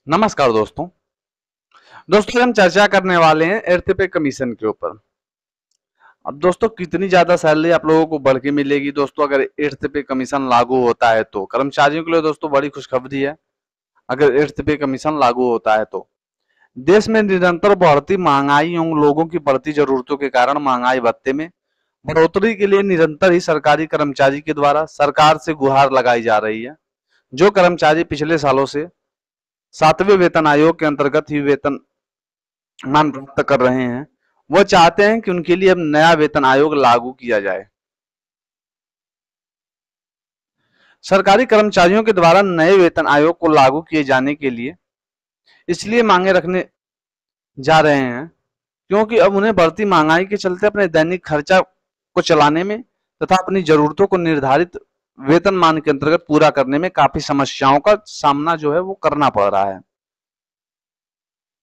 नमस्कार दोस्तों। दोस्तों हम चर्चा करने वाले हैं एर्थ पे कमीशन के ऊपर। अब दोस्तों कितनी ज्यादा सैलरी आप लोगों को बढ़ के मिलेगी दोस्तों अगर एर्थ पे कमीशन लागू होता है तो कर्मचारियों के लिए दोस्तों बड़ी खुशखबरी है। अगर एर्थ पे कमीशन लागू होता है तो देश में निरंतर बढ़ती महंगाई एवं लोगों की बढ़ती जरूरतों के कारण महंगाई भत्ते में बढ़ोतरी के लिए निरंतर ही सरकारी कर्मचारी के द्वारा सरकार से गुहार लगाई जा रही है। जो कर्मचारी पिछले सालों से 7वें वेतन आयोग के अंतर्गत ही वेतन मान प्राप्त कर रहे हैं, वो चाहते हैं कि उनके लिए अब नया वेतन आयोग लागू किया जाए। सरकारी कर्मचारियों के द्वारा नए वेतन आयोग को लागू किए जाने के लिए इसलिए मांगे रखने जा रहे हैं क्योंकि अब उन्हें बढ़ती महंगाई के चलते अपने दैनिक खर्चा को चलाने में तथा अपनी जरूरतों को निर्धारित वेतन मान के अंतर्गत पूरा करने में काफी समस्याओं का सामना जो है वो करना पड़ रहा है।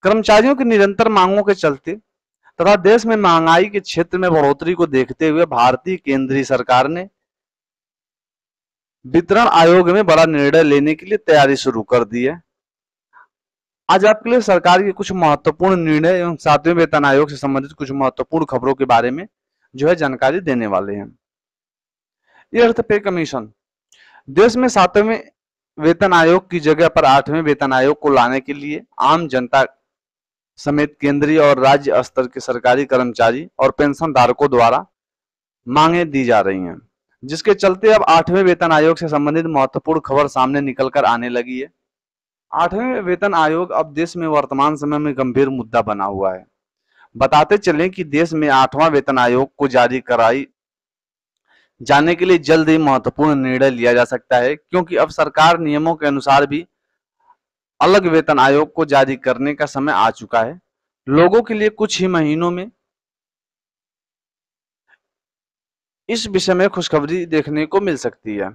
कर्मचारियों की निरंतर मांगों के चलते तथा देश में महंगाई के क्षेत्र में बढ़ोतरी को देखते हुए भारतीय केंद्रीय सरकार ने वितरण आयोग में बड़ा निर्णय लेने के लिए तैयारी शुरू कर दी है। आज आपके लिए सरकार के कुछ महत्वपूर्ण निर्णय एवं 7वें वेतन आयोग से संबंधित कुछ महत्वपूर्ण खबरों के बारे में जो है जानकारी देने वाले हैं। ये अर्थ पे कमीशन देश में 7वें वेतन आयोग की जगह पर 8वें वेतन आयोग को लाने के लिए आम जनता समेत केंद्रीय और राज्य स्तर के सरकारी कर्मचारी और पेंशन धारकों द्वारा मांगे दी जा रही हैं, जिसके चलते अब 8वें वेतन आयोग से संबंधित महत्वपूर्ण खबर सामने निकलकर आने लगी है। 8वें वेतन आयोग अब देश में वर्तमान समय में गंभीर मुद्दा बना हुआ है। बताते चलें कि देश में 8वां वेतन आयोग को जारी कराई जाने के लिए जल्द ही महत्वपूर्ण निर्णय लिया जा सकता है, क्योंकि अब सरकार नियमों के अनुसार भी अलग वेतन आयोग को जारी करने का समय आ चुका है। लोगों के लिए कुछ ही महीनों में इस विषय में खुशखबरी देखने को मिल सकती है।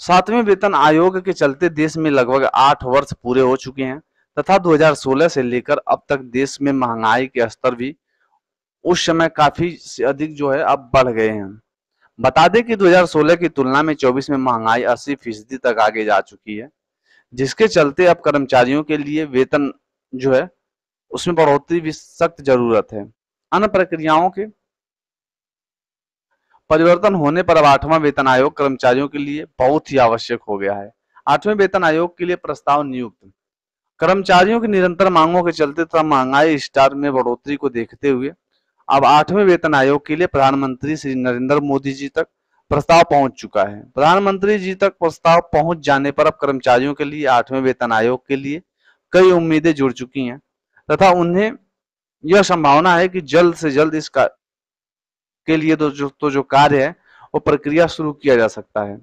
7वें वेतन आयोग के चलते देश में लगभग 8 वर्ष पूरे हो चुके हैं तथा 2016 से लेकर अब तक देश में महंगाई के स्तर भी उस समय काफी से अधिक जो है अब बढ़ गए हैं। बता दें कि 2016 की तुलना में 24 में महंगाई 80% तक आगे जा चुकी है, जिसके चलते अब कर्मचारियों के लिए वेतन जो है उसमें बढ़ोतरी भी सख्त जरूरत है। अन्य प्रक्रियाओं के परिवर्तन होने पर अब 8वां वेतन आयोग कर्मचारियों के लिए बहुत ही आवश्यक हो गया है। 8वें वेतन आयोग के लिए प्रस्ताव नियुक्त कर्मचारियों की निरंतर मांगों के चलते तथा महंगाई स्तर में बढ़ोतरी को देखते हुए अब 8वें वेतन आयोग के लिए प्रधानमंत्री श्री नरेंद्र मोदी जी तक प्रस्ताव पहुंच चुका है। प्रधानमंत्री जी तक प्रस्ताव पहुंच जाने पर अब कर्मचारियों के लिए 8वें वेतन आयोग के लिए कई उम्मीदें जुड़ चुकी हैं तथा उन्हें यह संभावना है कि जल्द से जल्द इस के लिए जो कार्य है वो प्रक्रिया शुरू किया जा सकता है।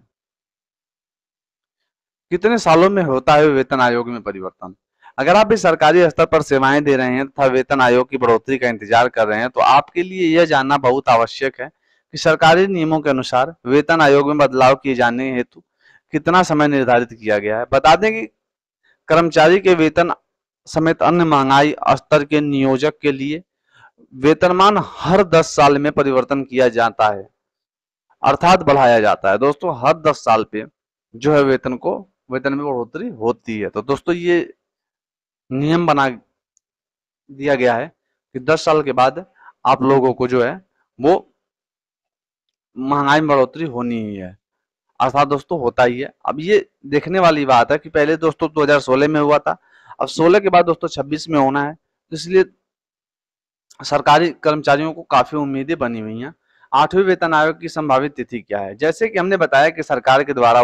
कितने सालों में होता है वेतन आयोग में परिवर्तन? अगर आप भी सरकारी स्तर पर सेवाएं दे रहे हैं तथा वेतन आयोग की बढ़ोतरी का इंतजार कर रहे हैं तो आपके लिए यह जानना बहुत आवश्यक है कि सरकारी नियमों के अनुसार वेतन आयोग में बदलाव किए जाने हेतु कितना समय निर्धारित किया गया है। बता दें कि कर्मचारी के वेतन समेत अन्य महंगाई स्तर के नियोजक के लिए वेतनमान हर 10 साल में परिवर्तन किया जाता है, अर्थात बढ़ाया जाता है। दोस्तों हर 10 साल पे जो है वेतन में बढ़ोतरी होती है। तो दोस्तों ये नियम बना दिया गया है कि 10 साल के बाद आप लोगों को जो है वो महंगाई में बढ़ोतरी होनी ही है, अर्थात दोस्तों होता ही है। अब ये देखने वाली बात है कि पहले दोस्तों 2016 में हुआ था, अब 16 के बाद दोस्तों 26 में होना है, तो इसलिए सरकारी कर्मचारियों को काफी उम्मीदें बनी हुई हैं। 8वें वेतन आयोग की संभावित तिथि क्या है? जैसे कि हमने बताया कि सरकार के द्वारा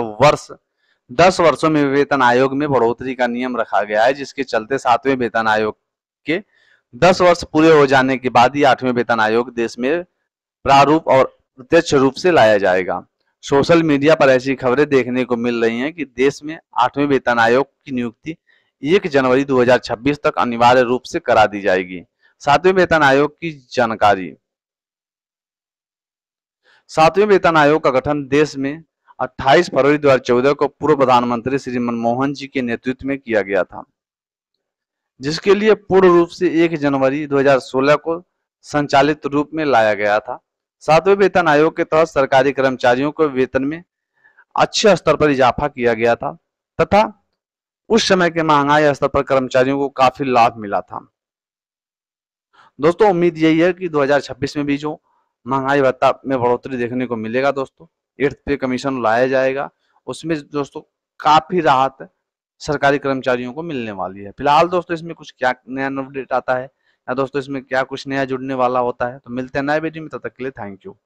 10 वर्षों में वेतन आयोग में बढ़ोतरी का नियम रखा गया है, जिसके चलते 7वें वेतन आयोग के 10 वर्ष पूरे हो जाने के बाद ही 8वें वेतन आयोग देश में प्रारूप और प्रत्यक्ष रूप से लाया जाएगा। सोशल मीडिया पर ऐसी खबरें देखने को मिल रही हैं कि देश में 8वें वेतन आयोग की नियुक्ति 1 जनवरी 2026 तक अनिवार्य रूप से करा दी जाएगी। 7वें वेतन आयोग की जानकारी। 7वें वेतन आयोग का गठन देश में 28 फरवरी 2014 को पूर्व प्रधानमंत्री श्री मनमोहन जी के नेतृत्व में किया गया था, जिसके लिए पूर्ण रूप से 1 जनवरी 2016 को संचालित रूप में लाया गया था। 7वें वेतन आयोग के तहत सरकारी कर्मचारियों को वेतन में अच्छे स्तर पर इजाफा किया गया था तथा उस समय के महंगाई स्तर पर कर्मचारियों को काफी लाभ मिला था। दोस्तों उम्मीद यही है कि 2026 में भी जो महंगाई भत्ता में बढ़ोतरी देखने को मिलेगा दोस्तों, 8th पे कमीशन लाया जाएगा, उसमें दोस्तों काफी राहत सरकारी कर्मचारियों को मिलने वाली है। फिलहाल दोस्तों इसमें कुछ क्या नया अपडेट आता है या दोस्तों इसमें क्या कुछ नया जुड़ने वाला होता है, तो मिलते हैं नए वीडियो में, तब तक के लिए थैंक यू।